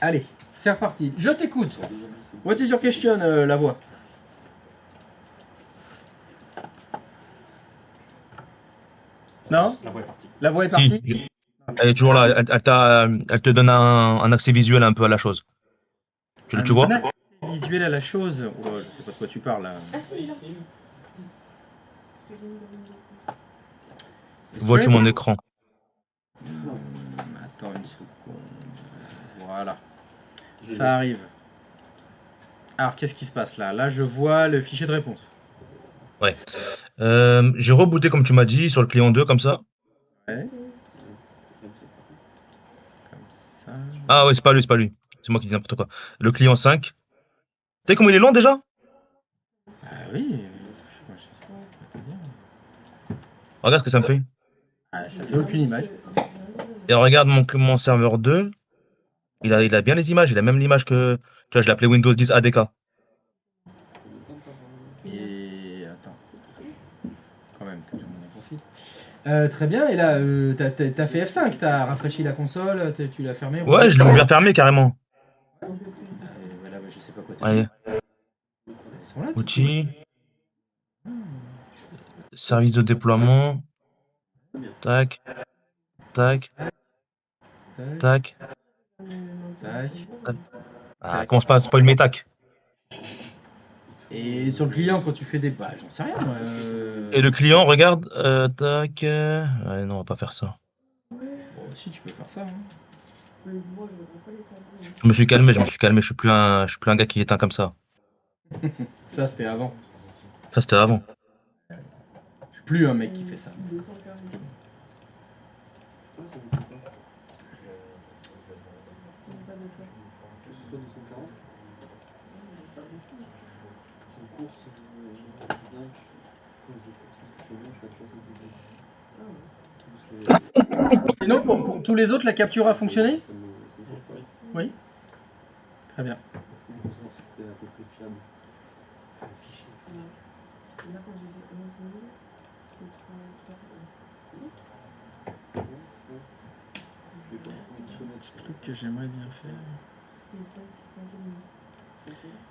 Allez, c'est reparti. Je t'écoute. What is your question, la voix? Non? La voix est partie. La voix est partie? Si, elle est toujours là. Elle te donne un accès visuel un peu à la chose. Tu vois? Un accès visuel à la chose. Oh, je sais pas de quoi tu parles là. Vois-tu mon écran? Attends une seconde. Voilà. Ça arrive. Alors, qu'est-ce qui se passe là? Là, je vois le fichier de réponse. Ouais. J'ai rebooté comme tu m'as dit sur le client 2 comme ça. Ouais. Comme ça. Ah ouais, c'est pas lui. C'est moi qui dis n'importe quoi. Le client 5. T'as vu comment il est long déjà? Ah oui. Moi, je sais pas te dire. Regarde ce que ça me fait. Ah, ça fait aucune image. Et regarde mon serveur 2. Il a bien les images. Il a même l'image que. Tu vois, je l'ai appelé Windows 10 ADK. Et attends. Quand même, que tout le monde en profite. Très bien, et là, t'as fait F5, t'as rafraîchi la console, tu l'as fermée. Ouais, je l'ai ouvert fermé carrément. Voilà, je sais pas quoi te Allez, dire. Ils sont là, toutes les- outils. Service de déploiement. Tac. Tac. Tac, Tac. tac. Ah, commence pas à spoil mes tacs. Et sur le client, quand tu fais des... Bah, j'en sais rien, moi. Et le client, regarde. Tac. Ouais, non, on va pas faire ça. Bon, si, tu peux faire ça. Hein. Je me suis calmé. Je suis plus un gars qui éteint comme ça. Ça, c'était avant. Ça, c'était avant. Je suis plus un mec qui fait ça. Sinon, pour tous les autres, la capture a fonctionné? Oui. Très bien. Petit truc que j'aimerais bien faire.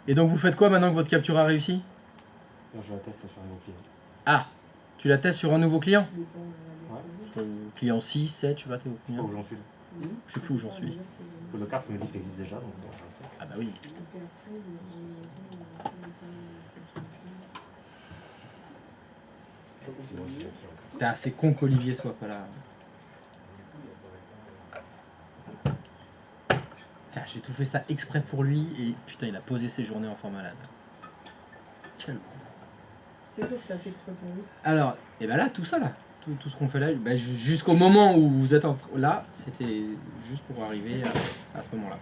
Et donc vous faites quoi maintenant que votre capture a réussi? Alors, je la teste sur un nouveau client. Ah, tu la testes sur un nouveau client? Ouais. Sur le client 6, 7, tu vois, t'es au Je sais pas client? où j'en suis. Je sais plus où j'en suis. Parce que le carte me dit qu'il existe déjà, donc je sais. Ah bah oui. Putain, c'est con qu'Olivier soit pas là. Tiens, j'ai tout fait ça exprès pour lui et putain, il a posé ses journées en format malade. Quel... C'est quoi que t'as fait exprès pour lui? Alors, et ben là, tout ça là, tout ce qu'on fait là, ben, jusqu'au moment où vous êtes là, c'était juste pour arriver à ce moment-là.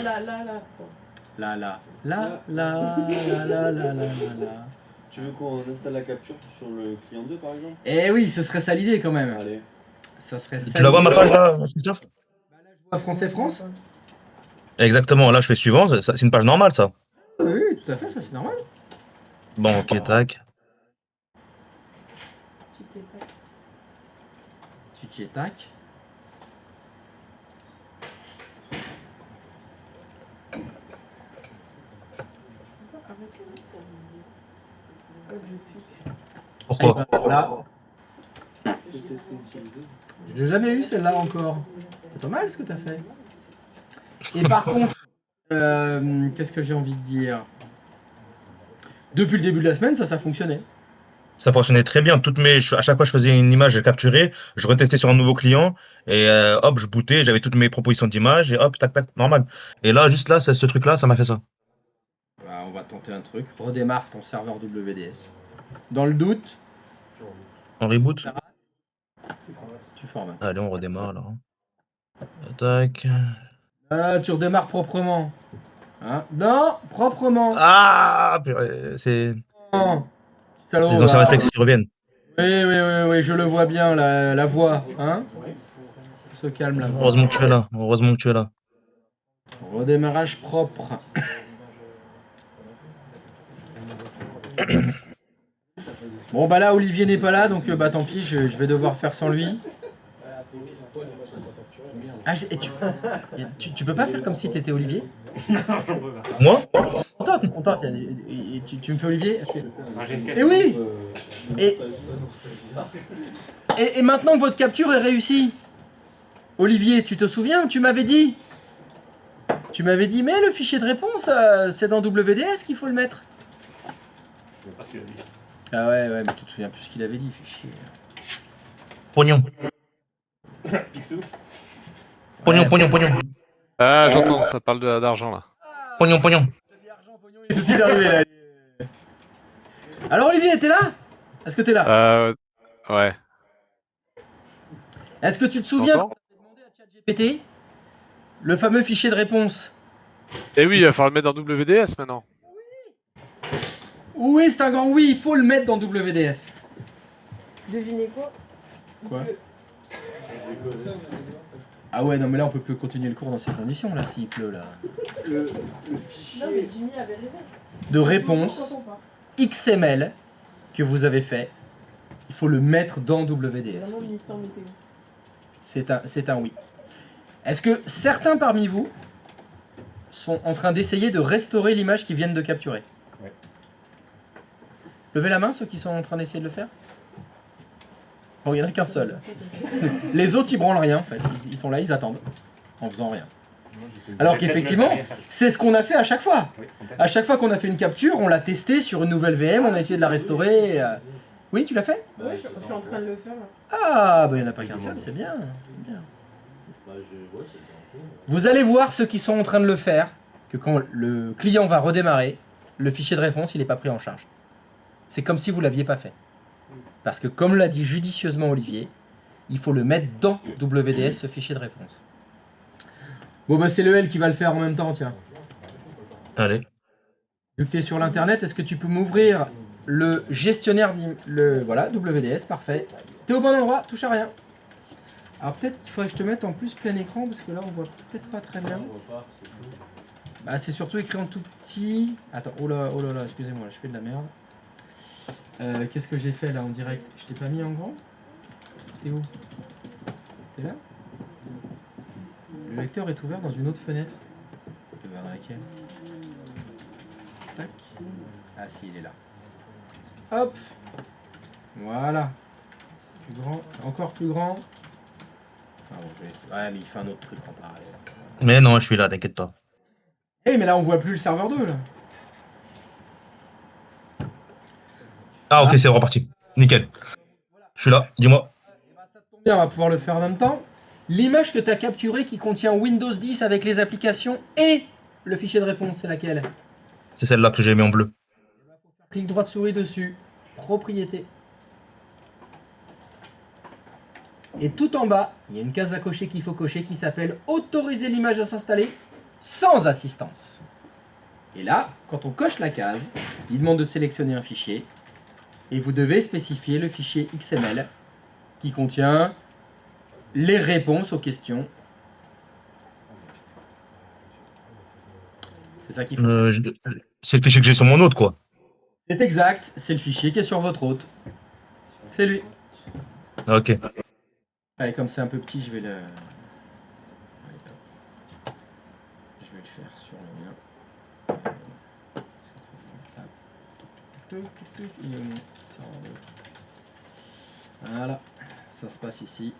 Là. Quoi. Là. Tu veux qu'on installe la capture sur le client 2 par exemple? Eh oui, ce serait ça l'idée quand même. Allez. Ça serait ça. Tu la vois ma page là, Christophe? Bah là, je vois France. Exactement, là je fais suivant, c'est une page normale ça. Oui, tout à fait, ça c'est normal. Bon, ok, tac. Tic et tac. Pourquoi? Là. J'ai jamais eu celle-là encore. C'est pas mal ce que t'as fait. Et par contre, qu'est-ce que j'ai envie de dire? Depuis le début de la semaine, ça fonctionnait. Ça fonctionnait très bien. À chaque fois je faisais une image, je capturais, je retestais sur un nouveau client, et hop, je bootais, j'avais toutes mes propositions d'images, et hop, tac, tac, normal. Et là, juste là, ce truc-là, ça m'a fait ça. Bah, on va tenter un truc. Redémarre ton serveur WDS. Dans le doute, On reboot? tu formates. Allez, on redémarre là. Tac. Ah, tu redémarres proprement. Hein? Non, proprement. Ah, purée, c'est Non. Salaud, les anciens là. réflexes qui reviennent. Oui, je le vois bien, la voix. Hein? Se calme la voix. Heureusement que tu es là. Heureusement que tu es là. Redémarrage propre. Bon bah là Olivier n'est pas là donc bah tant pis je vais devoir faire sans lui. Ah, tu peux pas faire comme si t'étais Olivier? Non, j'en peux pas. Moi? On tente. Tu me fais Olivier? Je fais- Ah, j'ai une Eh question. oui! Et maintenant que votre capture est réussie, Olivier, tu te souviens? Tu m'avais dit, mais le fichier de réponse, c'est dans WDS qu'il faut le mettre. Je sais pas ce qu'il a dit. Ah ouais, mais tu te souviens plus ce qu'il avait dit, fichier. Pognon. Picsou. Pognon. Ah, j'entends, ça parle d'argent là. Pognon. Il est tout de suite arrivé là. Alors Olivier, t'es là? Est-ce que t'es là? Ouais. Est-ce que tu te souviens T'entends quand t'avais demandé à ChatGPT le fameux fichier de réponse? Eh oui, il va falloir le mettre dans WDS maintenant. Oui, c'est un grand oui, il faut le mettre dans WDS. Devinez quoi? Quoi? Ah ouais, non mais là on peut plus continuer le cours dans ces conditions là, s'il pleut là. Le Non, fichier. mais Jimmy avait raison. De réponse Quand on part. XML que vous avez fait, il faut le mettre dans WDS. Vraiment Mister Météo. C'est un oui. Est-ce que certains parmi vous sont en train d'essayer de restaurer l'image qu'ils viennent de capturer? Ouais. Levez la main ceux qui sont en train d'essayer de le faire. Bon, il n'y en a qu'un seul. Les autres ils branlent rien en fait, ils sont là, ils attendent en faisant rien. Alors qu'effectivement, c'est ce qu'on a fait à chaque fois. Oui, on teste. À chaque fois qu'on a fait une capture, on l'a testé sur une nouvelle VM, on a essayé de la restaurer. Oui, tu l'as fait? Ouais, je suis en train de le faire là. Ah, bah il n'y en a pas qu'un seul, c'est bien. C'est bien. Bah, ouais, c'est un peu. Vous allez voir ceux qui sont en train de le faire, que quand le client va redémarrer, le fichier de réponse, il n'est pas pris en charge. C'est comme si vous ne l'aviez pas fait. Parce que comme l'a dit judicieusement Olivier, il faut le mettre dans WDS, ce fichier de réponse. Bon, bah c'est le L qui va le faire en même temps, tiens. Allez. Vu que tu es sur l'internet, est-ce que tu peux m'ouvrir le gestionnaire voilà, WDS, parfait. T'es au bon endroit, touche à rien. Alors peut-être qu'il faudrait que je te mette en plus plein écran, parce que là on voit peut-être pas très bien. On voit pas, c'est fou. Bah c'est surtout écrit en tout petit. Attends, oh là là, excusez-moi, je fais de la merde. Qu'est-ce que j'ai fait là en direct? Je t'ai pas mis en grand? T'es où? T'es là? Le lecteur est ouvert dans une autre fenêtre. Ouvert dans laquelle? Tac. Ah si, il est là. Hop. Voilà. C'est plus grand. Encore plus grand. Ah bon, je vais essayer. Ouais, mais il fait un autre truc en parallèle. Mais non, je suis là, t'inquiète pas. Eh, mais là on voit plus le serveur 2 là. Ah, ok, c'est reparti. Nickel. Je suis là, dis-moi. Eh ben, ça tombe bien, on va pouvoir le faire en même temps. L'image que tu as capturée qui contient Windows 10 avec les applications et le fichier de réponse, c'est laquelle? C'est celle-là que j'ai mis en bleu. Clic droit de souris dessus, propriété. Et tout en bas, il y a une case à cocher qu'il faut cocher qui s'appelle autoriser l'image à s'installer sans assistance. Et là, quand on coche la case, il demande de sélectionner un fichier et vous devez spécifier le fichier XML qui contient les réponses aux questions. C'est ça qu'il faut. C'est le fichier que j'ai sur mon autre, quoi. C'est exact, c'est le fichier qui est sur votre hôte. C'est lui. Ok. Allez, comme c'est un peu petit, je vais le faire sur le mien. Il est où mon serveur de- Voilà, ça se passe ici.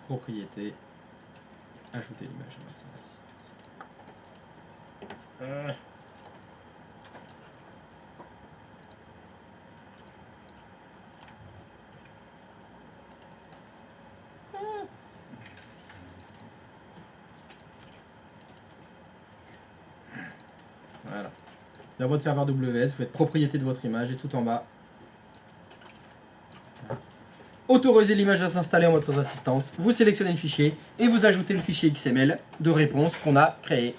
Propriété. Ajouter l'image sans assistance. Voilà. Dans votre serveur WS, vous faites propriété de votre image et tout en bas. Autorisez l'image à s'installer en mode sans assistance. Vous sélectionnez le fichier et vous ajoutez le fichier XML de réponse qu'on a créé,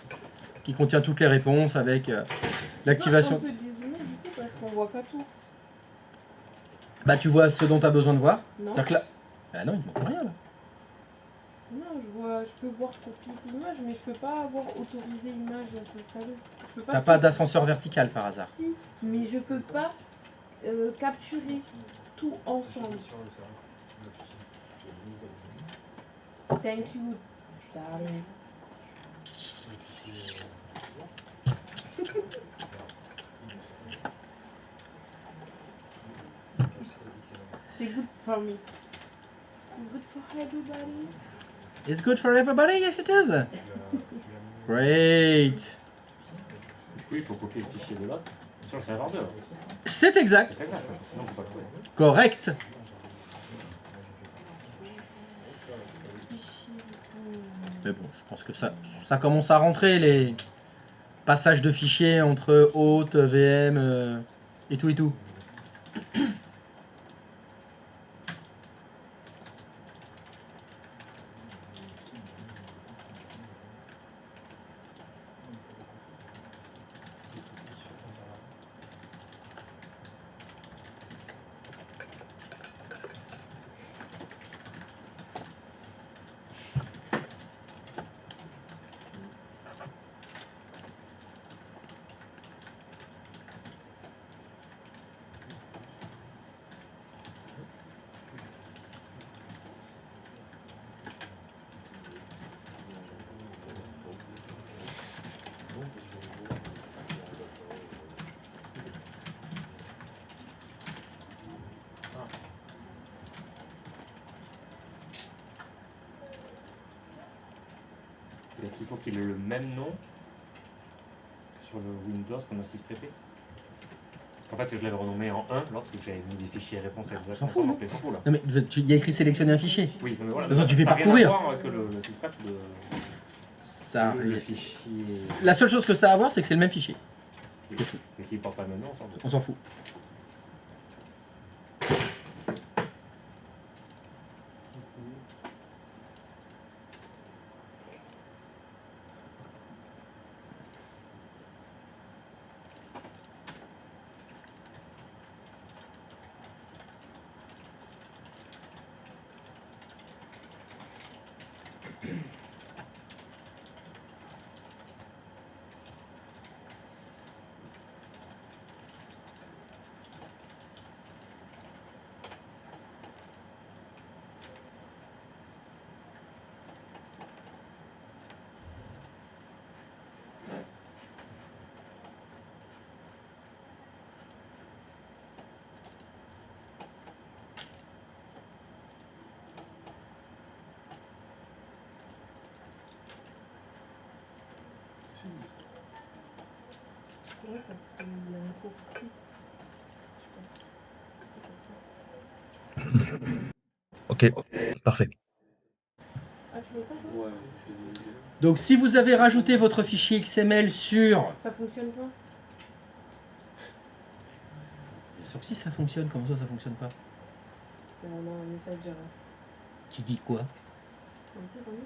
qui contient toutes les réponses avec l'activation. On peut dézoomer du coup parce qu'on voit pas tout. Bah tu vois ce dont tu as besoin de voir. Non. C'est-à-dire que là... Bah non, il ne manque rien là. Non, je peux voir propriété image, mais je peux pas avoir autorisé image à s'installer. Je peux T'as pas d'ascenseur vertical par hasard. Si, mais je peux pas capturer tout ensemble. Thank you. Darling. C'est good for me. It's good for everybody. It's good for everybody, yes it is. Great. Du coup, il faut copier le fichier de l'autre sur le serveur 2. C'est exact. C'est exact, sinon on peut pas le trouver. Correct. Mais bon, je pense que ça commence à rentrer les passages de fichiers entre hôte, VM et tout et tout. Est-ce qu'il faut qu'il ait le même nom que sur le Windows qu'on a 6 prépé? En fait, je l'avais renommé en 1, l'autre, que j'avais mis des fichiers réponses et des s'en fout, donc ils s'en foutent là. Non mais il y a écrit sélectionner un fichier. Oui, mais voilà. De toute façon, tu fais ça a rien parcourir. à voir avec le sysprep de Ça, le fichier. la seule chose que ça a à voir, c'est que c'est le même fichier. Mais s'il porte pas le même nom, on s'en fout. On s'en fout. Ouais, parce qu'il y a un cours ici. Je pense. Ok, parfait. Ah, tu veux pas toi? Ouais, Donc si vous avez rajouté votre fichier XML sur... Ça fonctionne pas? Bien sûr que si ça fonctionne, comment ça fonctionne pas? On a un message d'erreur. Qui dit quoi? Vas-y, remets.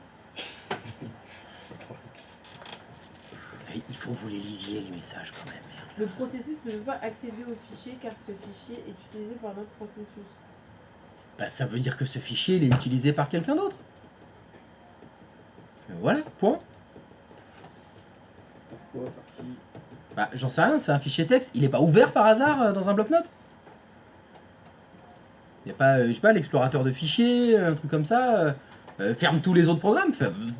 Il faut que vous les lisiez les messages quand même. Merde. Le processus ne peut pas accéder au fichier car ce fichier est utilisé par notre processus. Bah ça veut dire que ce fichier il est utilisé par quelqu'un d'autre. Voilà, point. pourquoi, par qui? Bah j'en sais rien, c'est un fichier texte. Il est pas ouvert par hasard dans un bloc-notes? Il n'y a pas, je sais pas, l'explorateur de fichiers, un truc comme ça. Ferme tous les autres programmes,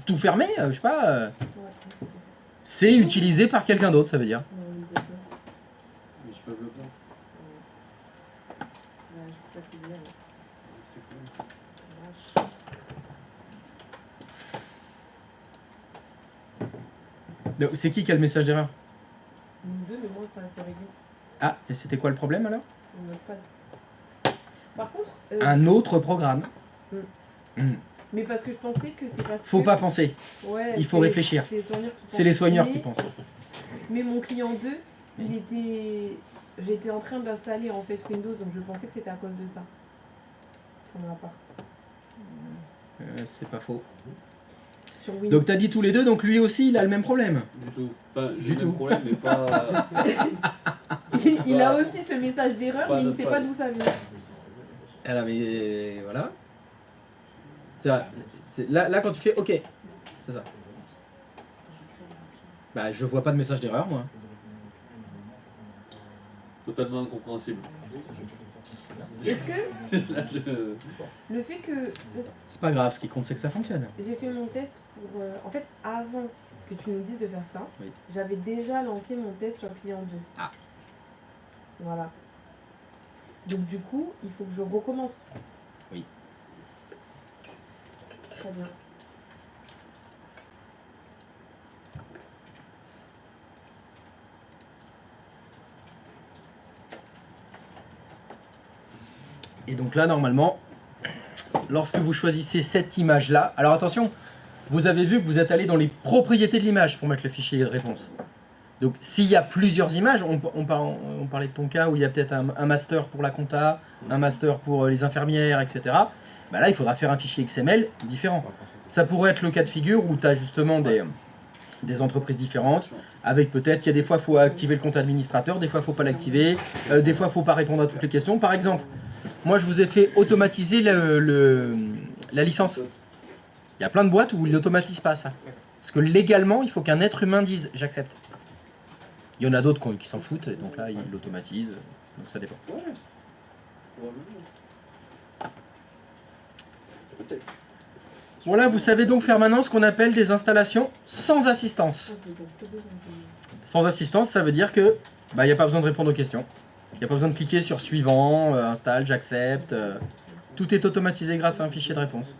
tout fermer, je sais pas. Ouais, c'était ça. C'est utilisé par quelqu'un d'autre, ça veut dire. Non, le bloc-notes. Mais je peux bloquer. Ouais, je peux pas te dire. C'est cool. Vache. Donc, c'est qui a le message d'erreur? Nous deux, mais moi, ça s'est réglé. Ah, et c'était quoi le problème alors? On n'a pas. Par contre. Un autre programme. Hmm. Mais parce que je pensais que c'est parce Faut que. pas penser. Ouais, Il faut c'est- réfléchir. C'est les soigneurs qui C'est les pensent. soigneurs Mais- qui pensent. Mais mon client 2, il était. J'étais en train d'installer en fait Windows, donc je pensais que c'était à cause de ça. On n'a pas. C'est pas faux. Sur Windows. Donc t'as dit tous les deux, donc lui aussi il a le même problème. Du tout. Enfin, Du j'ai le tout. même problème, mais pas. Il a aussi ce message d'erreur, Pas mais il de ne sait faille. pas d'où ça vient. Alors mais voilà. C'est vrai. Là quand tu fais OK, c'est ça. Bah je vois pas de message d'erreur moi. Totalement incompréhensible. Est-ce que Là, je... le fait que. C'est pas grave, ce qui compte c'est que ça fonctionne. J'ai fait mon test pour... en fait, avant que tu nous dises de faire ça, Oui. j'avais déjà lancé mon test sur le client 2. Ah. Voilà. Donc du coup, il faut que je recommence. Oui. Très bien. Et donc là, normalement, lorsque vous choisissez cette image-là, alors attention, vous avez vu que vous êtes allé dans les propriétés de l'image pour mettre le fichier de réponse. Donc s'il y a plusieurs images, on parlait de ton cas où il y a peut-être un master pour la compta, un master pour les infirmières, etc. Bah là, il faudra faire un fichier XML différent. Ça pourrait être le cas de figure où tu as justement des entreprises différentes, avec peut-être qu'il y a des fois il faut activer le compte administrateur, des fois il ne faut pas l'activer, des fois il ne faut pas répondre à toutes les questions. Par exemple, moi je vous ai fait automatiser la licence. Il y a plein de boîtes où ils n'automatisent pas ça. Parce que légalement, il faut qu'un être humain dise j'accepte. Il y en a d'autres qui s'en foutent, et donc là ils l'automatisent, donc ça dépend. Voilà, vous savez donc faire maintenant ce qu'on appelle des installations sans assistance. Sans assistance, ça veut dire que il n'y a pas besoin de répondre aux questions. Il n'y a pas besoin de cliquer sur suivant, installe, j'accepte. Tout est automatisé grâce à un fichier de réponse.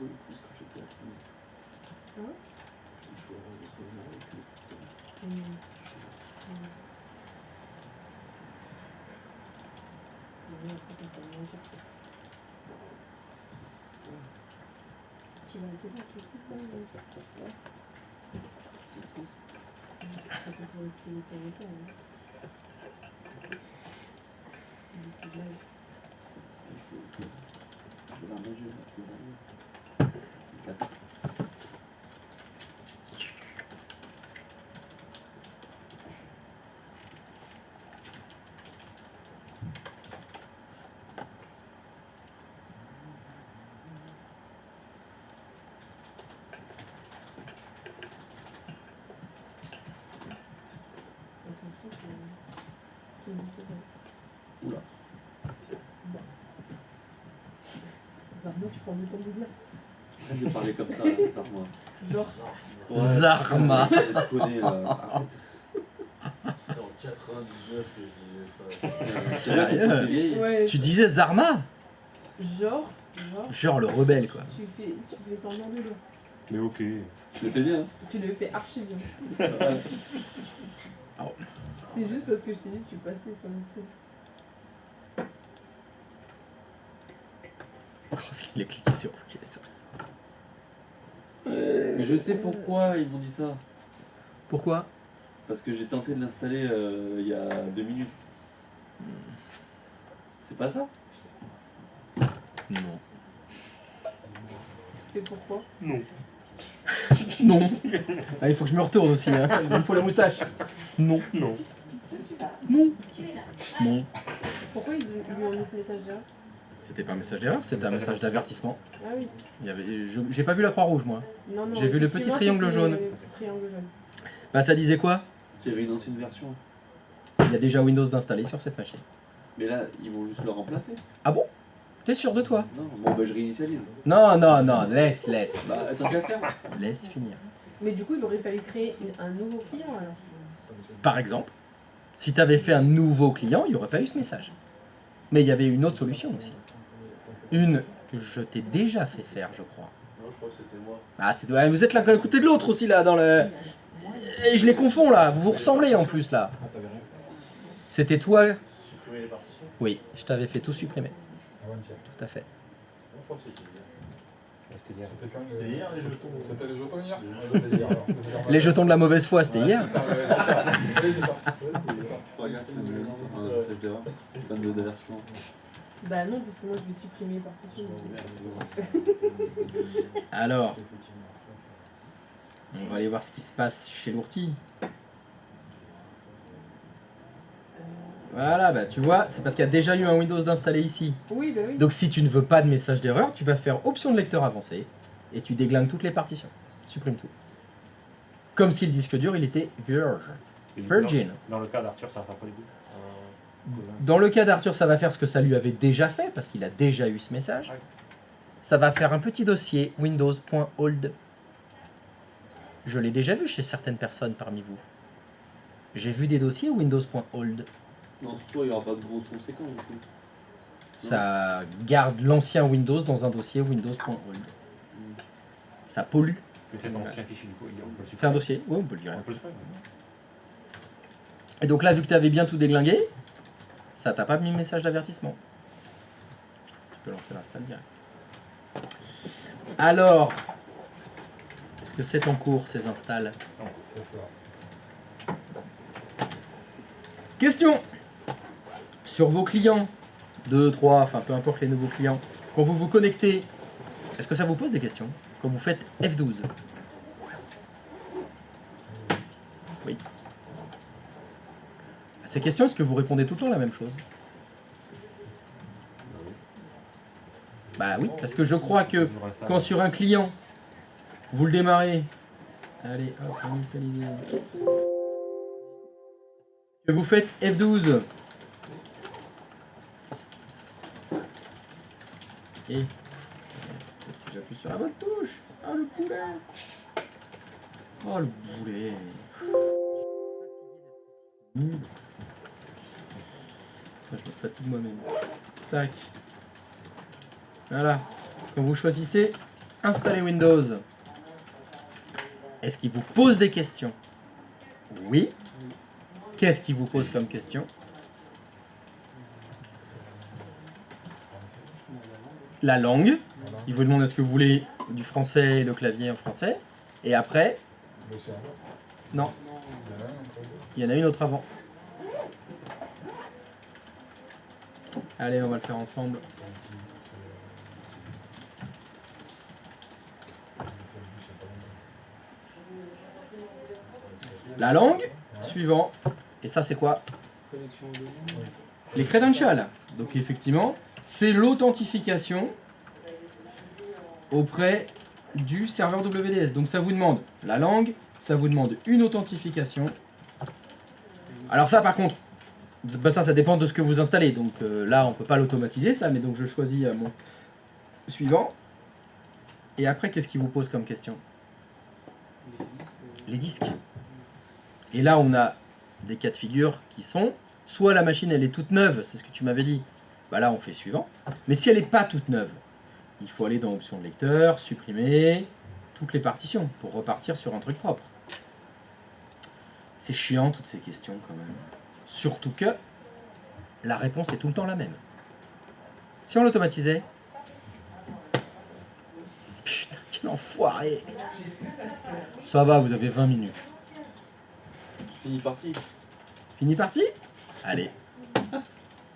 Oula. Zarma, tu prends le temps de dire. Arrête de parler comme ça, Zarma. Genre, Zarma. Je connais, arrête. C'était en 99 que je disais ça. C'est vrai qu'on Sérieux est vieille. ouais. Tu disais Zarma? Genre, Genre le rebelle quoi. tu fais semblant de lire. Mais ok. Je le fais bien. Tu le fais archi bien. Oh. C'est juste parce que je t'ai dit que tu passais sur le stream. Oh, il a cliqué sur OK. Ça. Mais je sais pourquoi ils m'ont dit ça. Pourquoi? Parce que j'ai tenté de l'installer il y a 2 minutes. C'est pas ça? Non. C'est pourquoi? Non. Non. Ah, il faut que je me retourne aussi. Hein. Il me faut la moustache. Non. Non. Non. Non. Pourquoi ils lui ont mis ce message là? C'était pas un message d'erreur, c'était un message d'avertissement. Ah oui. J'ai pas vu la croix rouge moi. Non, non. J'ai vu le petit effectivement, triangle c'était jaune. Le petit triangle jaune. Bah ça disait quoi? J'avais une ancienne version. Il y a déjà Windows d'installer sur cette machine. Mais là, ils vont juste le remplacer. Ah bon? T'es sûr de toi? Non, bon bah je réinitialise. Non, non, non, laisse. Bah tant qu'à faire. Laisse finir. Mais du coup, il aurait fallu créer un nouveau client alors. Par exemple, si tu avais fait un nouveau client, il n'y aurait pas eu ce message. Mais il y avait une autre solution aussi. Une que je t'ai déjà fait faire, je crois. Non, je crois que c'était moi. Ah, ouais, vous êtes là à côté de l'autre aussi, là, dans le... Et je les confonds, là. Vous vous ressemblez, en plus, là. C'était toi? Supprimer les partitions. Oui, je t'avais fait tout supprimer. Tout à fait. Je crois que c'était hier. C'était hier. C'était hier les jetons. C'était les jetons hier. C'était hier. Les jetons de la mauvaise foi, c'était hier. C'est ça, ouais, c'est ça. Oui, c'est ça. Regarde, un message d'erreur. Pas d'avertissement. Bah non, parce que moi je vais supprimer les partitions. Alors, on va aller voir ce qui se passe chez l'ourti. Voilà, bah tu vois, c'est parce qu'il y a déjà eu un Windows d'installé ici. Oui, bah oui. Donc si tu ne veux pas de message d'erreur, tu vas faire option de lecteur avancé et tu déglingues toutes les partitions. Supprime tout. Comme si le disque dur il était Virgin. Dans le cas d'Arthur, ça va faire quoi du coup? Dans le cas d'Arthur, ça va faire ce que ça lui avait déjà fait parce qu'il a déjà eu ce message. ça va faire un petit dossier Windows.hold. Je l'ai déjà vu chez certaines personnes parmi vous. J'ai vu des dossiers Windows.hold. Non, soit il n'y aura pas de grosses conséquences du coup. Ça garde l'ancien Windows dans un dossier Windows.hold. Ça pollue. Mais cet ancien fichier, du coup, on peut le C'est un supprimer. dossier, oui, on peut le dire. On peut le supprimer. Et donc là, vu que tu avais bien tout déglingué, ça t'a pas mis message d'avertissement. Tu peux lancer l'install direct. Alors, est-ce que c'est en cours ces installs? C'est ça. Question sur vos clients, 2, 3, enfin peu importe les nouveaux clients, quand vous vous connectez, est-ce que ça vous pose des questions quand vous faites F12? Oui. À ces questions, est-ce que vous répondez tout le temps la même chose? Bah oui, parce que je crois que Toujours installé. quand sur un client, vous le démarrez, allez, hop, initialiser, que vous faites F12, et j'appuie sur la bonne touche. Ah le boulet. Oh le boulet. Nul. Je me fatigue moi-même. Tac. Voilà. Quand vous choisissez installer Windows, est-ce qu'il vous pose des questions? Oui. Qu'est-ce qu'il vous pose comme question? La langue. Il vous demande est-ce que vous voulez du français et le clavier en français. Et après, Le serveur. non, Il y en a un, ça veut dire. il y en a une autre avant. Allez, on va le faire ensemble. La langue, suivant. Et ça, c'est quoi? Connexion de Les credentials. Donc, effectivement, c'est l'authentification auprès du serveur WDS. Donc, ça vous demande la langue, ça vous demande une authentification. Alors, ça, par contre, bah, ça dépend de ce que vous installez. Donc, là, on ne peut pas l'automatiser, ça. Mais donc, je choisis mon suivant. Et après, qu'est-ce qu'il vous pose comme question? Les disques. Et là, on a des cas de figure qui sont soit la machine elle est toute neuve, c'est ce que tu m'avais dit, bah là on fait suivant. Mais si elle n'est pas toute neuve, il faut aller dans option de lecteur, supprimer toutes les partitions pour repartir sur un truc propre. C'est chiant toutes ces questions quand même. Surtout que la réponse est tout le temps la même. Si on l'automatisait, putain quel enfoiré. Ça va, vous avez 20 minutes. Fini parti. Fini parti? Allez. À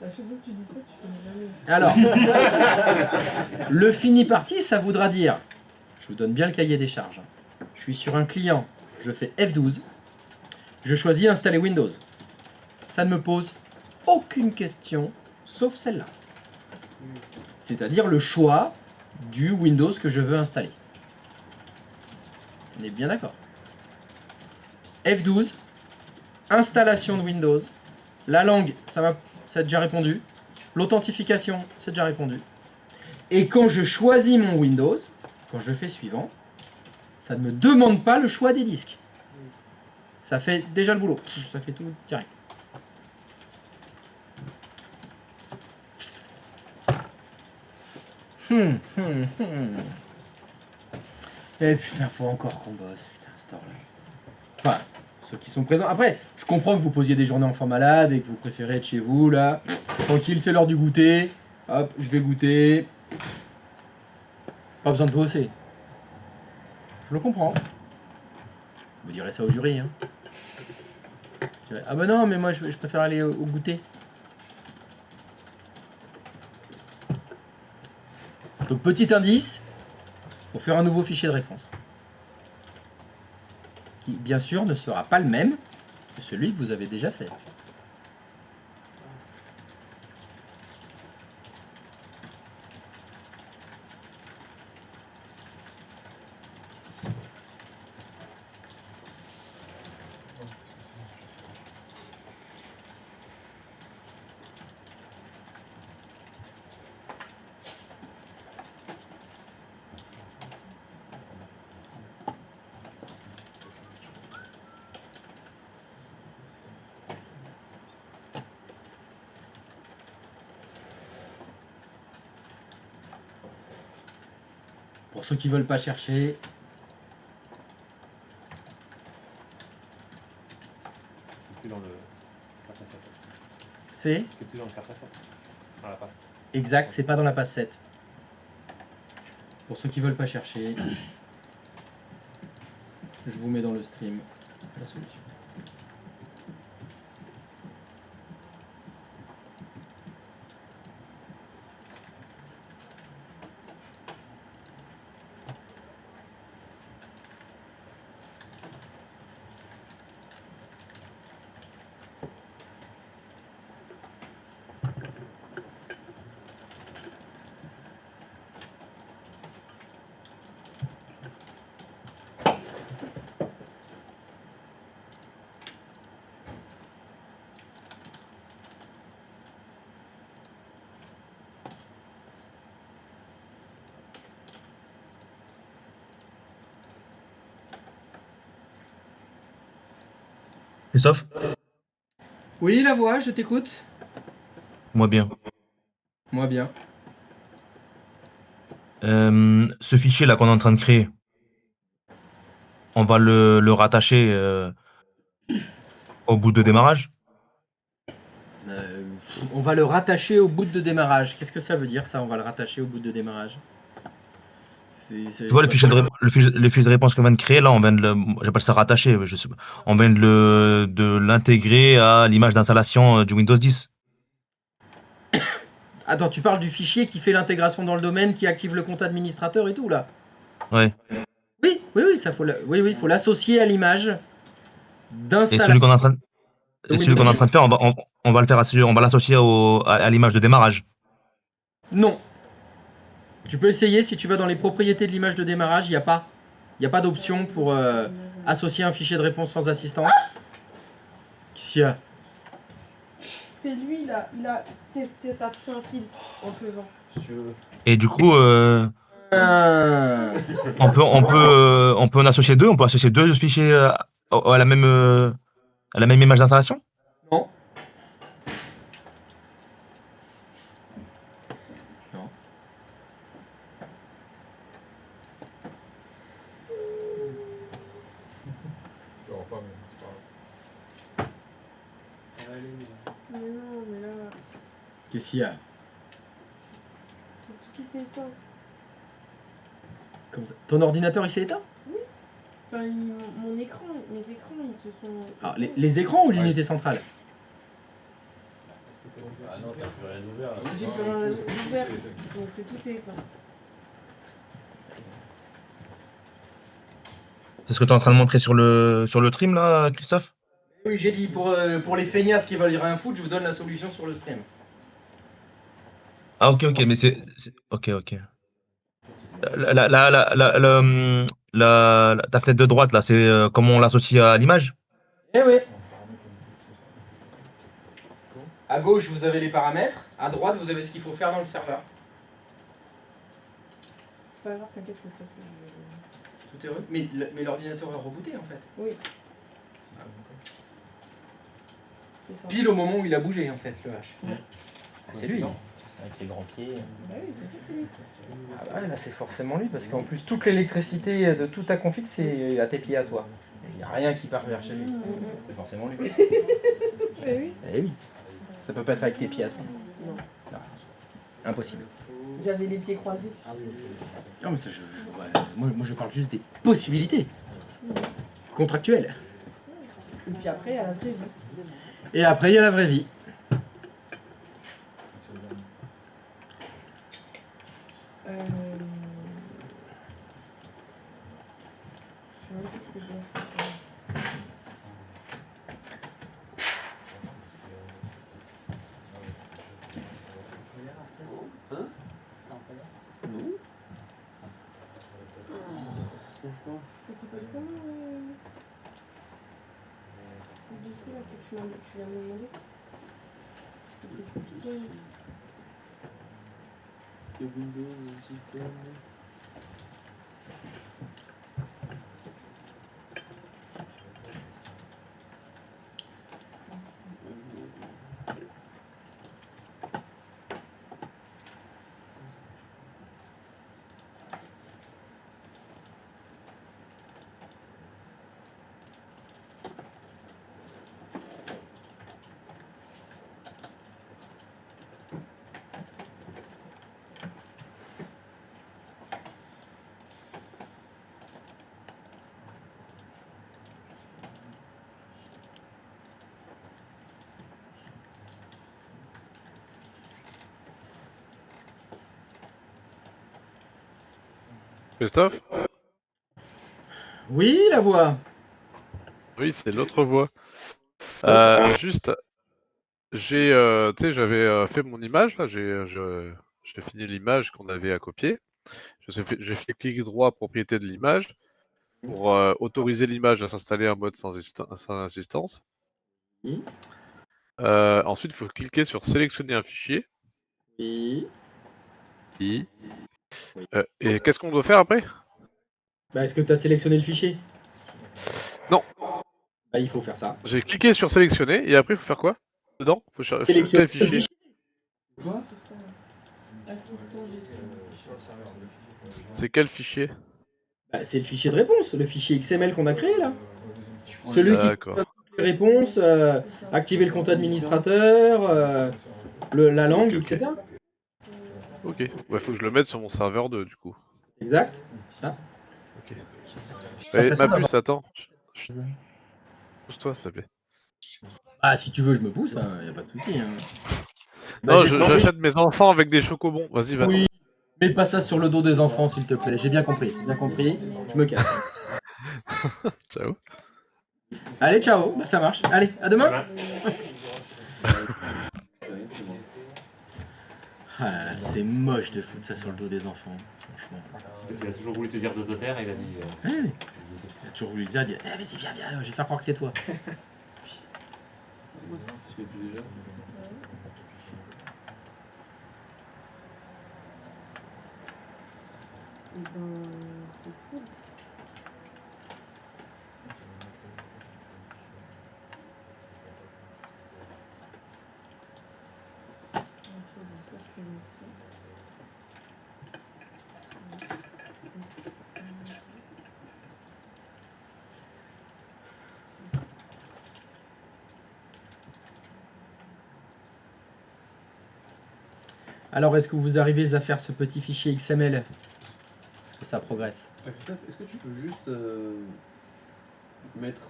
chaque fois que tu dis ça, tu finis jamais. Alors, le fini parti, ça voudra dire, je vous donne bien le cahier des charges. Je suis sur un client, je fais F12, je choisis installer Windows. Ça ne me pose aucune question, sauf celle-là. C'est-à-dire le choix du Windows que je veux installer. On est bien d'accord. F12, installation de Windows. La langue, ça a déjà répondu. L'authentification, c'est déjà répondu. Et quand je choisis mon Windows, quand je fais suivant, ça ne me demande pas le choix des disques. Ça fait déjà le boulot. Ça fait tout direct. Et putain, faut encore qu'on bosse. Putain, ce temps-là. Enfin, ceux qui sont présents. Après, je comprends que vous posiez des journées enfants malades et que vous préférez être chez vous, là. Tranquille, c'est l'heure du goûter. Hop, je vais goûter. Pas besoin de bosser. Je le comprends. Vous direz ça au jury, hein. Je dirais, ah bah non, mais moi je préfère aller au goûter. Donc petit indice, pour faire un nouveau fichier de réponse. Qui bien sûr ne sera pas le même que celui que vous avez déjà fait. Pour ceux qui veulent pas chercher. C'est plus dans le 4 à 7. C'est C'est plus dans le 4 à 7. Dans la passe. exact, c'est pas dans la passe 7. Pour ceux qui veulent pas chercher. Je vous mets dans le stream la solution. Christophe? Oui, la voix, je t'écoute. Moi bien. Moi bien. Ce fichier là qu'on est en train de créer, on va le rattacher au bout de démarrage. Euh, on va le rattacher au bout de démarrage. Qu'est-ce que ça veut dire ça, on va le rattacher au bout de démarrage? Tu vois le fichier le fichier de réponse qu'on vient de créer là, on vient de le, j'appelle ça rattacher, je sais pas. On vient de l'intégrer à l'image d'installation du Windows 10. Attends, tu parles du fichier qui fait l'intégration dans le domaine, qui active le compte administrateur et tout là? Ouais. Oui, ça faut oui, faut l'associer à l'image Et d'installation. celui qu'on est en train de, de et celui qu'on est en Windows. train de faire, on va le faire on va l'associer à l'image de démarrage. Non. Tu peux essayer si tu vas dans les propriétés de l'image de démarrage, il n'y a pas d'option pour associer un fichier de réponse sans assistance. Qu'est-ce qu'il y a? C'est lui là, t'as touché un fil en pleuvant. Si tu veux. Et du coup, on peut en associer deux, on peut associer deux fichiers à la même image d'installation? Non. Non. Je vois pas, mais c'est pas grave. Mais non, mais là, Qu'est-ce qu'il y a? c'est tout qui s'est éteint. Comme ça. Ton ordinateur il s'est éteint? Enfin, mes écrans, ils se sont. Alors, les écrans ou l'unité centrale? Ah non, t'as plus rien ouvert là. J'ai Non, plus rien tout ouvert, s'est éteint. donc c'est tout est éteint. C'est ce que tu es en train de montrer sur le trim là, Christophe? Oui, j'ai dit, pour les feignasses qui veulent rien foutre, je vous donne la solution sur le stream. Ah ok, mais ok. Ta fenêtre de droite là, c'est comment on l'associe à l'image? Eh oui. À gauche, vous avez les paramètres. À droite, vous avez ce qu'il faut faire dans le serveur. C'est pas grave, t'inquiète, Christophe. Tout est heureux. Mais l'ordinateur est rebooté en fait. Oui. C'est ça. Pile au moment où il a bougé en fait, le H. Ouais. Ah, c'est lui. Avec ses grands pieds. Bah oui, c'est ça, c'est lui. Ah ouais, là c'est forcément lui parce qu'en plus toute l'électricité de tout ta config c'est à tes pieds à toi. Il n'y a rien qui part vers chez lui. C'est forcément lui. Eh oui. Eh oui. Ça peut pas être avec tes pieds à toi. Non. Non. Impossible. J'avais les pieds croisés. Non mais ça, ouais, moi je parle juste des possibilités contractuelles. Et puis après, il y a la vraie vie. Et après il y a la vraie vie. Je sais même plus ce que je dois faire. Ça s'appelle comment le dossier là que tu l'as demandé? C'était système. C'était Windows, système. Christophe? Oui, la voix. Oui, c'est l'autre voix. Juste, tu sais, j'avais fait mon image là, j'ai fini l'image qu'on avait à copier. J'ai fait clic droit propriété de l'image pour autoriser l'image à s'installer en mode sans assistance. Oui. Ensuite, il faut cliquer sur sélectionner un fichier. Oui. Et, Oui. et qu'est-ce qu'on doit faire après? Bah, est-ce que tu as sélectionné le fichier? Non. Bah, il faut faire ça. J'ai cliqué sur sélectionner et après il faut faire quoi? Dedans? Faut chercher Sélectionner quel le fichier? Quoi? C'est ça. Assistant gestion. C'est quel fichier? Bah, c'est le fichier de réponse, le fichier XML qu'on a créé là. prends Celui qui D'accord. donne toutes les réponses, activer le compte administrateur, la langue, Ok, ok. etc. Ok. Ouais, faut que je le mette sur mon serveur 2 du coup. Exact. Ah. Ok. T'as Et l'impression ma puce, attends. Pousse-toi s'il te plaît. Ah, si tu veux, je me pousse, hein, y a pas de souci. Hein. Bah, Non, j'ai demandé- j'achète mes enfants avec des chocobons. Vas-y, va-t'en. Oui, mets pas ça sur le dos des enfants, s'il te plaît. J'ai bien compris, Je me casse. Ciao. Allez, ciao. Bah, ça marche. Allez, à demain. Demain. Ah là là, c'est moche de foutre ça sur le dos des enfants, franchement. Il a toujours voulu te dire de te taire et il a dit. Ouais. Il a toujours voulu dire, eh, vas-y, viens, je vais faire croire que c'est toi. Tu fais plus déjà? Et ben, c'est cool. Ok, donc ça je fais aussi. Alors, est-ce que vous arrivez à faire ce petit fichier XML? Est-ce que ça progresse? Christophe, est-ce que tu peux juste mettre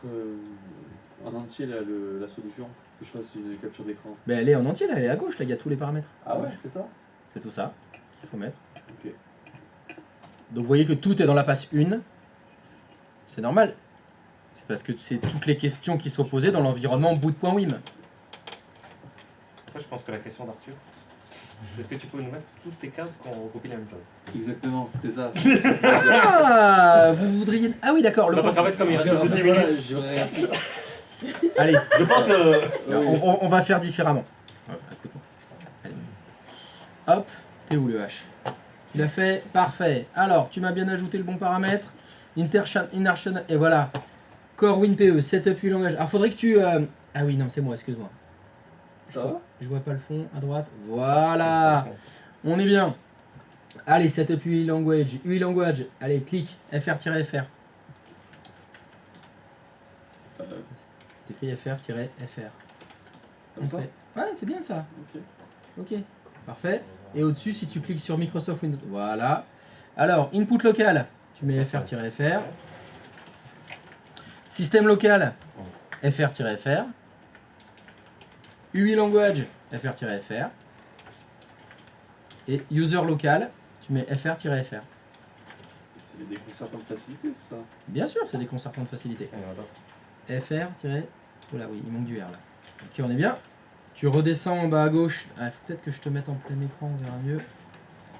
en entier la solution, que je fasse une capture d'écran? Ben, elle est en entier là, elle est à gauche, là, il y a tous les paramètres. Ah ouais, c'est ça? C'est tout ça qu'il faut mettre. Ok. Donc vous voyez que tout est dans la passe 1. C'est normal. C'est parce que c'est toutes les questions qui sont posées dans l'environnement boot.wim. Après, je pense que la question d'Arthur, est-ce que tu peux nous mettre toutes tes cases quand on recopie la même chose? Exactement, c'était ça. Ah, vous voudriez... Ah oui, d'accord. Non, parce qu'en fait, comme il reste En plus de fait, 10 voilà, minutes, j'aurais rien fait. Allez, je pense que. on va faire différemment. Ouais, écoute-moi. Allez. Hop, t'es où le H? Il a fait, parfait. Alors, tu m'as bien ajouté le bon paramètre. Inertion, et voilà. Core WinPE, setup 8 langage. Alors, faudrait que tu... Ah oui, non, c'est moi, excuse-moi. Ça va? Je vois pas le fond, à droite. Voilà. On est bien. Allez, setup UI language. UI language. Allez, clique. FR-FR. T'écris FR-FR. Comme ça? Ouais, c'est bien ça. Ok. Ok. Parfait. Et au-dessus, si tu cliques sur Microsoft Windows. Voilà. Alors, input local. Tu mets FR-FR. Système local. FR-FR. UI language. FR-FR. Et user local. Tu mets FR-FR. C'est des déconcertants de facilité tout ça. Bien sûr, c'est des concertants de facilité. FR- Oula, oui, il manque du R là. Ok, on est bien. Tu redescends en bas à gauche. Ah, il faut peut-être que je te mette en plein écran, on verra mieux.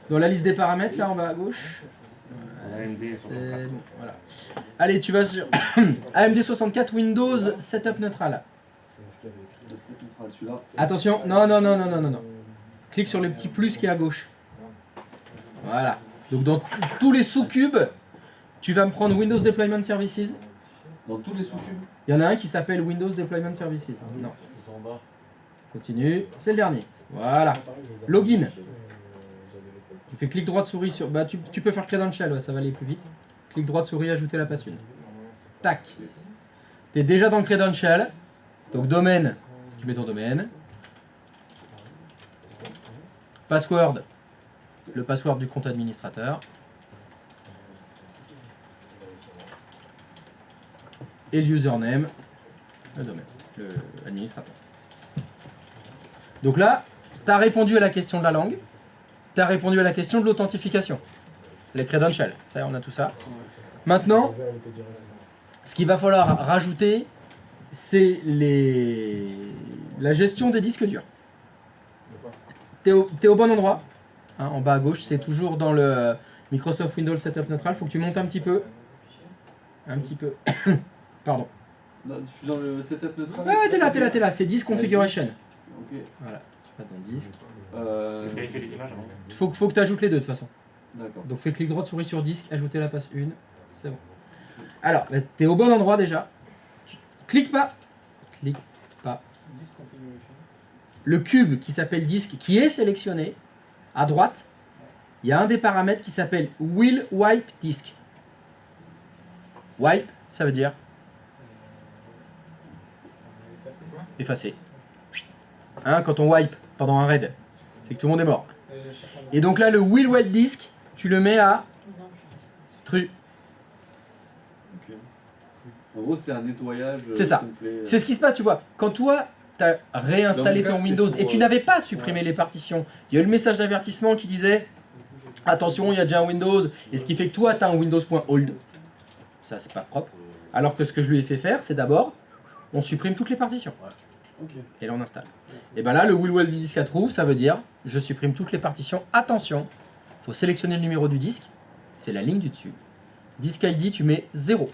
Dans la liste des paramètres, là en bas à gauche. AMD C'est 64. bon, voilà. Allez, tu vas sur AMD 64 Windows Setup Neutral. Celui-là. Attention, non. Clique sur le petit plus qui est à gauche. Voilà. Donc dans tous les sous-cubes, tu vas me prendre Windows Deployment Services. Dans tous les sous-cubes. Il y en a un qui s'appelle Windows Deployment Services. Non. Continue. C'est le dernier. Voilà. Login. Tu fais clic droit de souris sur... Bah tu peux faire credential, ouais, ça va aller plus vite. Clic droit de souris, ajouter la passe 1. Tac. Tu es déjà dans le credential. Donc domaine, tu mets ton domaine. Password, le password du compte administrateur. Et le username, le domaine, l'administrateur. Donc là, tu as répondu à la question de la langue, tu as répondu à la question de l'authentification. les credentials. Ça y est, on a tout ça. Maintenant, ce qu'il va falloir rajouter, c'est la gestion des disques durs. T'es au bon endroit. Hein, en bas à gauche, c'est toujours dans le Microsoft Windows Setup Neutral. Faut que tu montes un petit peu. Un petit peu. Pardon. Non, je suis dans le setup neutral. Ouais, t'es là. C'est Disk Configuration. Ok. Voilà, tu vas dans Disk. Je vérifie les images avant. Faut que tu ajoutes les deux de toute façon. D'accord. Donc fais clic droit de souris sur Disk, ajouter la passe 1. C'est bon. Alors, bah, t'es au bon endroit déjà. Clique pas. Clique pas. Le cube qui s'appelle Disk, qui est sélectionné, à droite, il y a un des paramètres qui s'appelle Will Wipe Disk. Wipe, ça veut dire effacer. Hein, quand on wipe pendant un raid, c'est que tout le monde est mort. Et donc là, le Will Wipe Disk, tu le mets à true. Ok. En gros, c'est un nettoyage C'est ça. complet. C'est ce qui se passe, tu vois. Quand toi, tu as réinstallé Dans mon cas, ton Windows c'était et pour, tu n'avais pas supprimé les partitions, il y a eu le message d'avertissement qui disait attention, il y a déjà un Windows, et ce qui fait que toi, tu as un Windows.hold. Ça, c'est pas propre. Alors que ce que je lui ai fait faire, c'est d'abord, on supprime toutes les partitions. Ok. Et là, on installe. Et bien là, le Will Wipe Disk à true, ça veut dire je supprime toutes les partitions. Attention, il faut sélectionner le numéro du disque, c'est la ligne du dessus. Disk ID, tu mets 0.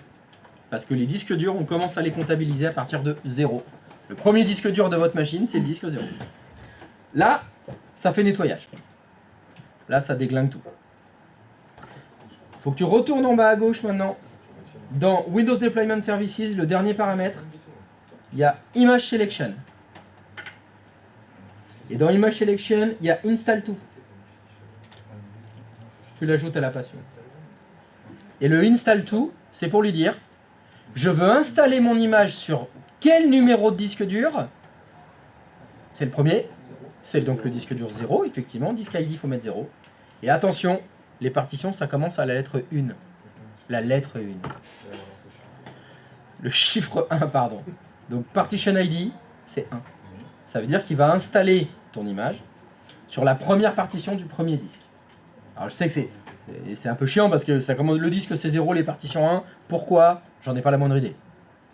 Parce que les disques durs, on commence à les comptabiliser à partir de 0. Le premier disque dur de votre machine, c'est le disque 0. Là, ça fait nettoyage. Là, ça déglingue tout. Il faut que tu retournes en bas à gauche maintenant. Dans Windows Deployment Services, le dernier paramètre, il y a Image Selection. Et dans Image Selection, il y a Install To. Tu l'ajoutes à la passion. Et le Install To, c'est pour lui dire je veux installer mon image sur quel numéro de disque dur? C'est le premier. C'est donc le disque dur 0, effectivement. Disk ID, il faut mettre 0. Et attention, les partitions, ça commence à la lettre 1. La lettre 1. Le chiffre 1, pardon. Donc Partition ID, c'est 1. Ça veut dire qu'il va installer ton image sur la première partition du premier disque. Alors je sais que c'est un peu chiant parce que ça commence, le disque c'est 0, les partitions 1. Pourquoi? J'en ai pas la moindre idée.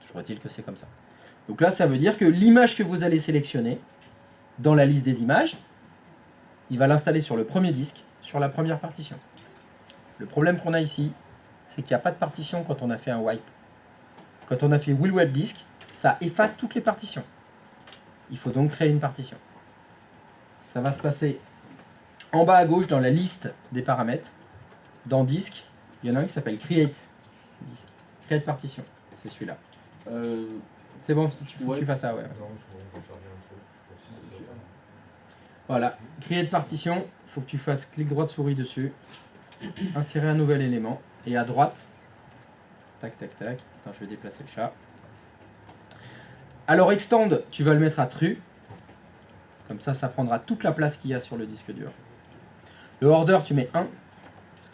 Toujours est-il que c'est comme ça. Donc là, ça veut dire que l'image que vous allez sélectionner dans la liste des images, il va l'installer sur le premier disque, sur la première partition. Le problème qu'on a ici, c'est qu'il n'y a pas de partition quand on a fait un wipe. Quand on a fait Will Wipe Disk, ça efface toutes les partitions. Il faut donc créer une partition. Ça va se passer en bas à gauche dans la liste des paramètres. Dans Disk, il y en a un qui s'appelle Create Disk. Create Partition, c'est celui-là. C'est bon, si faut que tu fasses ça, ouais. Voilà, Create Partition, il faut que tu fasses clic droit de souris dessus, insérer un nouvel élément, et à droite, tac tac tac, attends, je vais déplacer le chat. Alors Extend, tu vas le mettre à true, comme ça prendra toute la place qu'il y a sur le disque dur. Le Order, tu mets 1, parce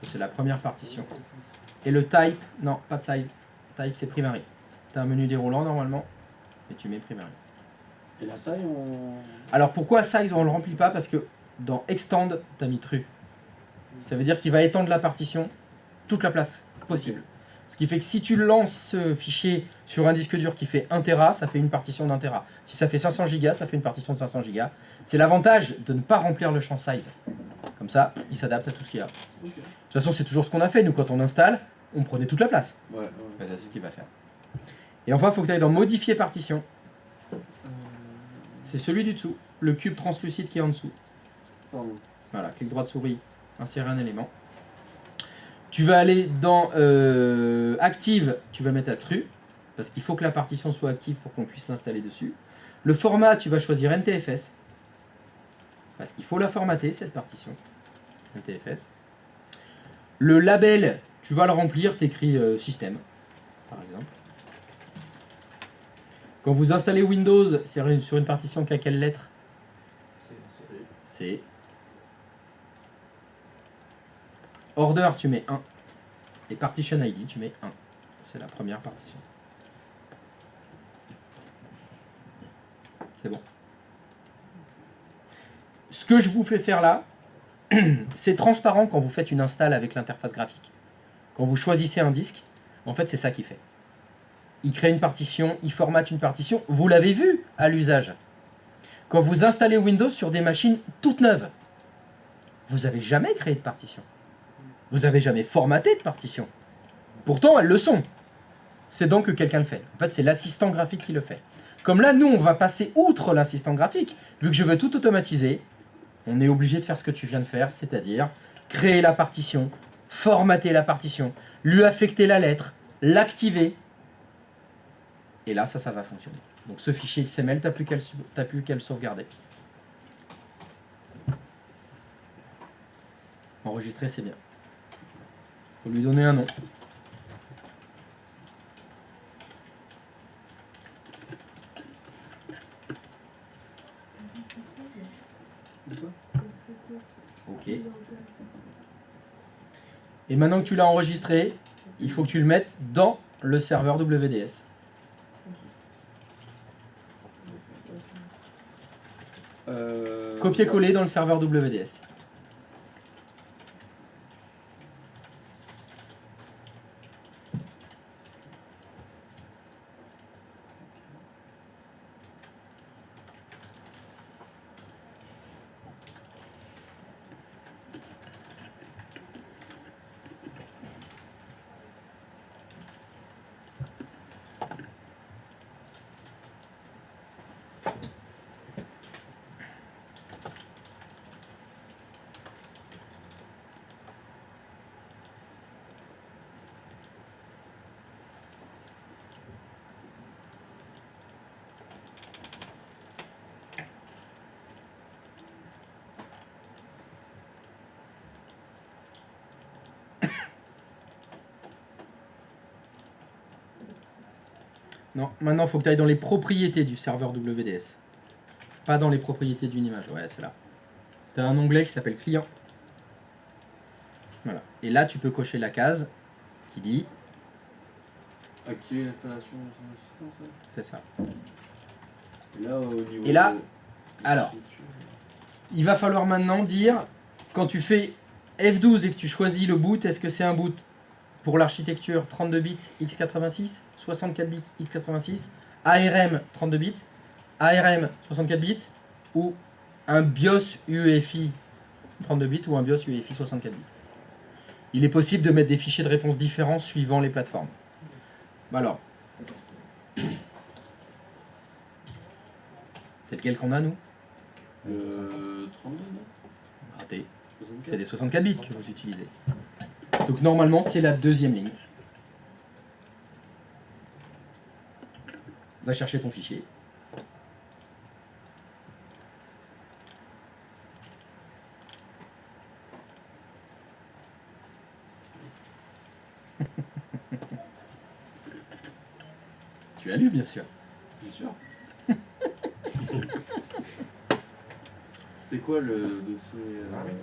que c'est la première partition. Et le Type, non, pas de size, Type c'est Primary. Tu as un menu déroulant normalement, et tu mets Primary. Et la taille, Alors pourquoi size on le remplit pas? Parce que dans Extend, tu as mis true. Ça veut dire qu'il va étendre la partition toute la place possible. Ce qui fait que si tu lances ce fichier sur un disque dur qui fait 1 Tera, ça fait une partition d'1 Tera. Si ça fait 500 Go, ça fait une partition de 500 Go. C'est l'avantage de ne pas remplir le champ size. Comme ça, il s'adapte à tout ce qu'il y a. De toute façon, c'est toujours ce qu'on a fait. Nous, quand on installe, on prenait toute la place. ouais. C'est ce qu'il va faire. Et enfin, il faut que tu ailles dans Modifier partition. C'est celui du dessous, le cube translucide qui est en dessous. Pardon. Voilà, clic droit de souris, insérer un élément. Tu vas aller dans Active, tu vas mettre à True, parce qu'il faut que la partition soit active pour qu'on puisse l'installer dessus. Le format, tu vas choisir NTFS, parce qu'il faut la formater, cette partition. NTFS. Le label, tu vas le remplir, tu écris Système, par exemple. Quand vous installez Windows, c'est sur une partition qui a quelle lettre? C. Order, tu mets 1. Et Partition ID, tu mets 1. C'est la première partition. C'est bon. Ce que je vous fais faire là, c'est transparent quand vous faites une install avec l'interface graphique. Quand vous choisissez un disque, en fait, c'est ça qu'il fait. Il crée une partition, il formate une partition. Vous l'avez vu à l'usage. Quand vous installez Windows sur des machines toutes neuves, vous n'avez jamais créé de partition. Vous n'avez jamais formaté de partition. Pourtant, elles le sont. C'est donc que quelqu'un le fait. En fait, c'est l'assistant graphique qui le fait. Comme là, nous, on va passer outre l'assistant graphique. Vu que je veux tout automatiser, on est obligé de faire ce que tu viens de faire, c'est-à-dire créer la partition, formater la partition, lui affecter la lettre, l'activer. Et là, ça va fonctionner. Donc ce fichier XML, tu n'as plus qu'à le sauvegarder. Enregistrer, c'est bien. Faut lui donner un nom. Ok. Et maintenant que tu l'as enregistré, il faut que tu le mettes dans le serveur WDS. Copier-coller dans le serveur WDS. Non, maintenant il faut que tu ailles dans les propriétés du serveur WDS. Pas dans les propriétés d'une image. Ouais, c'est là. Tu as un onglet qui s'appelle client. Voilà. Et là, tu peux cocher la case qui dit. Activer l'installation de son assistant, ça. C'est ça. Et là, au niveau Et là, de- alors, il va falloir maintenant dire, quand tu fais F12 et que tu choisis le boot, est-ce que c'est un boot pour l'architecture 32 bits x86, 64 bits x86, ARM 32 bits, ARM 64 bits, ou un BIOS UEFI 32 bits ou un BIOS UEFI 64 bits. Il est possible de mettre des fichiers de réponse différents suivant les plateformes. Alors, c'est lequel qu'on a, nous? 32, non Raté. 64. C'est des 64 bits que vous utilisez. Donc normalement, c'est la deuxième ligne. Va chercher ton fichier. Tu as lu, bien sûr. Bien sûr. C'est quoi le dossier Romis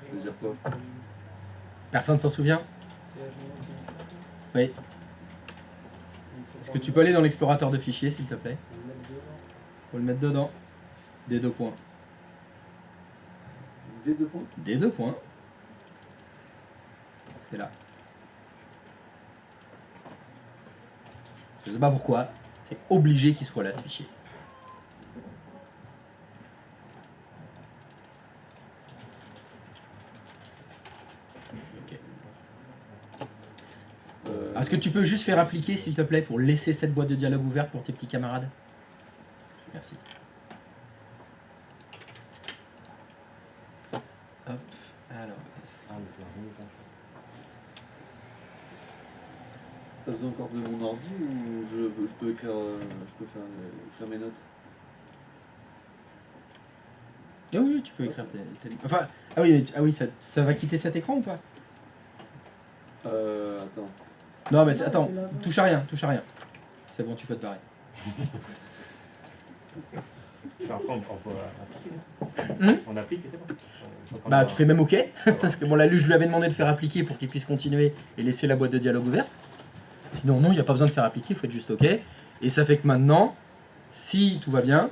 Ça veut dire quoi Personne s'en souvient? Oui. Est-ce que tu peux aller dans l'explorateur de fichiers, s'il te plaît? Faut le mettre dedans. Des deux points. Des deux points Des deux points. C'est là. Je sais pas pourquoi. C'est obligé qu'il soit là, ce fichier. Ok. Est-ce que tu peux juste faire appliquer, s'il te plaît, pour laisser cette boîte de dialogue ouverte pour tes petits camarades? Merci. Hop, alors. Ah, mais c'est un bon T'as besoin encore de mon ordi ou je peux écrire, écrire mes notes Ah oui, tu peux écrire tes... Enfin, ah oui, ça va quitter cet écran ou pas? Attends. Non, mais attends, touche à rien, touche à rien. C'est bon, tu peux te barrer. Après, on peut appliquer. Hmm On applique et c'est bon. Bah, tu fais même OK, parce que bon, là, lui, je lui avais demandé de faire appliquer pour qu'il puisse continuer et laisser la boîte de dialogue ouverte. Sinon, non, il n'y a pas besoin de faire appliquer, il faut être juste OK. Et ça fait que maintenant, si tout va bien,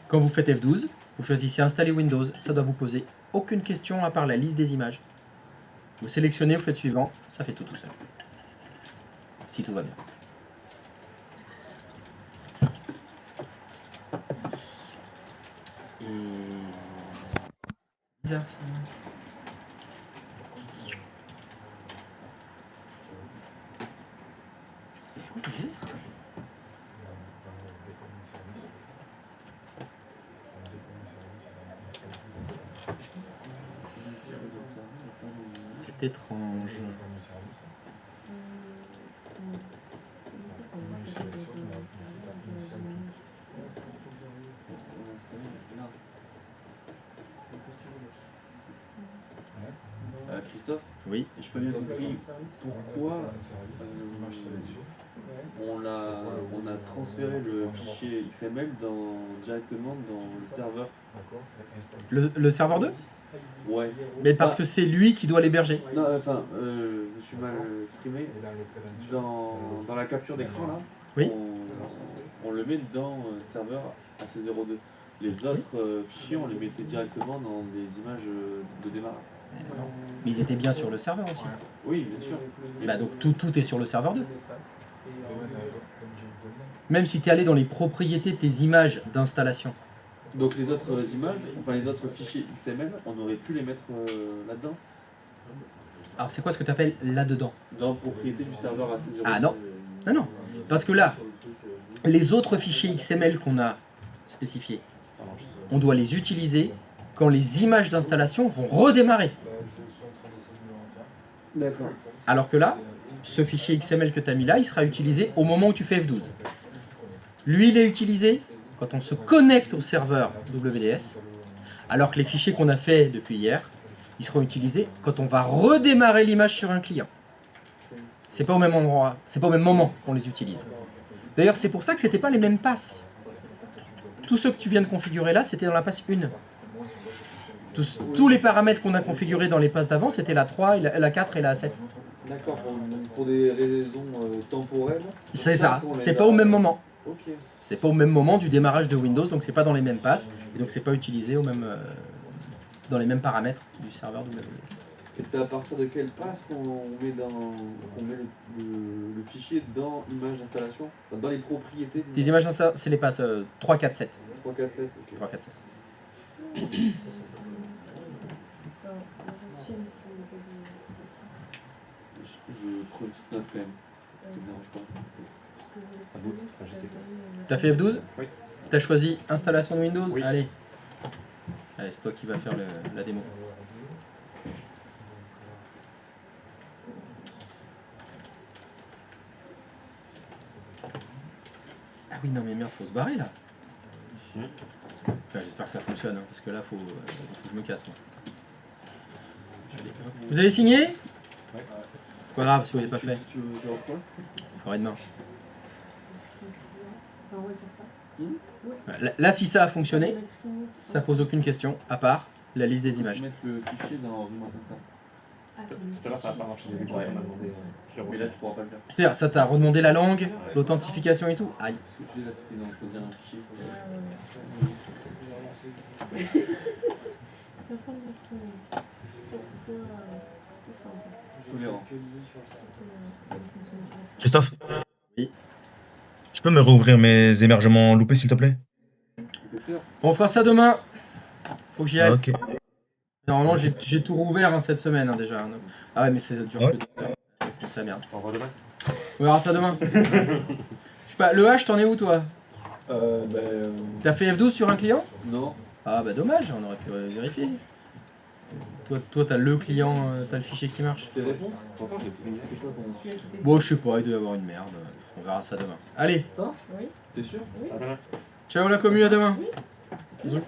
quand vous faites F12, vous choisissez installer Windows, ça doit vous poser aucune question à part la liste des images. Vous sélectionnez, vous faites suivant, ça fait tout seul. Si tout va bien. Et... bizarre ça. Compliqué. C'est étrange. Christophe, Oui. je peux bien compris pourquoi on a transféré le fichier XML directement dans le serveur. Le serveur 2? Ouais. Mais parce que c'est lui qui doit l'héberger. Non, enfin, je me suis mal exprimé. Dans la capture d'écran là, Oui. on le met dans le serveur AC02. Les autres fichiers, on les mettait directement dans des images de démarrage. Mais ils étaient bien sur le serveur aussi. Oui, bien sûr. Bah donc tout est sur le serveur 2. Même si tu es allé dans les propriétés de tes images d'installation. Donc les autres images, enfin les autres fichiers XML, on aurait pu les mettre là-dedans. Alors c'est quoi ce que tu appelles là-dedans? Dans propriété du serveur AC02. Ah non. Non, non. Parce que là, les autres fichiers XML qu'on a spécifiés, on doit les utiliser quand les images d'installation vont redémarrer. D'accord. Alors que là, ce fichier XML que tu as mis là, il sera utilisé au moment où tu fais F12. Lui, il est utilisé quand on se connecte au serveur WDS, alors que les fichiers qu'on a fait depuis hier, ils seront utilisés quand on va redémarrer l'image sur un client. C'est pas au même endroit, c'est pas au même moment qu'on les utilise. D'ailleurs, c'est pour ça que c'était pas les mêmes passes. Tout ce que tu viens de configurer là, c'était dans la passe 1. Tous les paramètres qu'on a configurés dans les passes d'avant, c'était la 3, la 4 et la 7. D'accord, pour des raisons temporelles. C'est ça, c'est pas au même moment. Ok. C'est pas au même moment du démarrage de Windows, donc c'est pas dans les mêmes passes, et donc c'est pas utilisé au même, dans les mêmes paramètres du serveur WS. Et c'est à partir de quelle passe qu'on met le fichier dans l'image d'installation, enfin, dans les propriétés Tes images d'installation, c'est les passes 3, 4, 7. 3, 4, 7, ok. 3, 4, 7. Je prends une petite note quand même, ça me dérange pas. Ça boot, enfin, je sais pas. T'as fait F12? Oui. T'as choisi installation de Windows? Oui. Allez. Allez, c'est toi qui vas faire la démo. Ah oui, non mais merde, faut se barrer là. Enfin, j'espère que ça fonctionne, hein, parce que là, faut que je me casse. Moi. Vous avez signé? Ouais. C'est pas grave si vous l'avez pas fait. Tu veux savoir quoi? Vous ferez demain. Enfin, ouais, sur ça. Là, si ça a fonctionné, ça pose aucune question, à part la liste des images. Tu mettre le fichier dans Remote Install. Ah, c'est Tout à l'heure, ça n'a pas marché. J'ai vu que ça m'a demandé. Je l'ai Mais reçu. là, tu pourras pas le faire. C'est-à-dire, ça t'a redemandé la langue, l'authentification et tout. Aïe. Parce que tu sais, là, c'était dans choisir un fichier. C'est un problème soit simple. Tolérant. Christophe? Oui. Tu peux me rouvrir mes émergements loupés, s'il te plaît? On fera ça demain. Faut que j'y aille. Ok. Normalement, j'ai tout rouvert hein, cette semaine hein, déjà. Ah ouais, mais ça dure Ouais. que 2 heures. C'est ça, merde. On revoit demain. On verra ça demain. Je sais pas, le H, t'en es où toi? T'as fait F12 sur un client? Non. Ah bah dommage, on aurait pu vérifier. Toi t'as le client, t'as le fichier qui marche. C'est réponse? Pourtant, j'ai tout mis. C'est quoi ton... Celui-là qui était- Bon, je sais pas, il doit y avoir une merde. On verra ça demain. Allez, Ça? Oui. T'es sûr? À demain. ciao la commu, à demain. Bisous.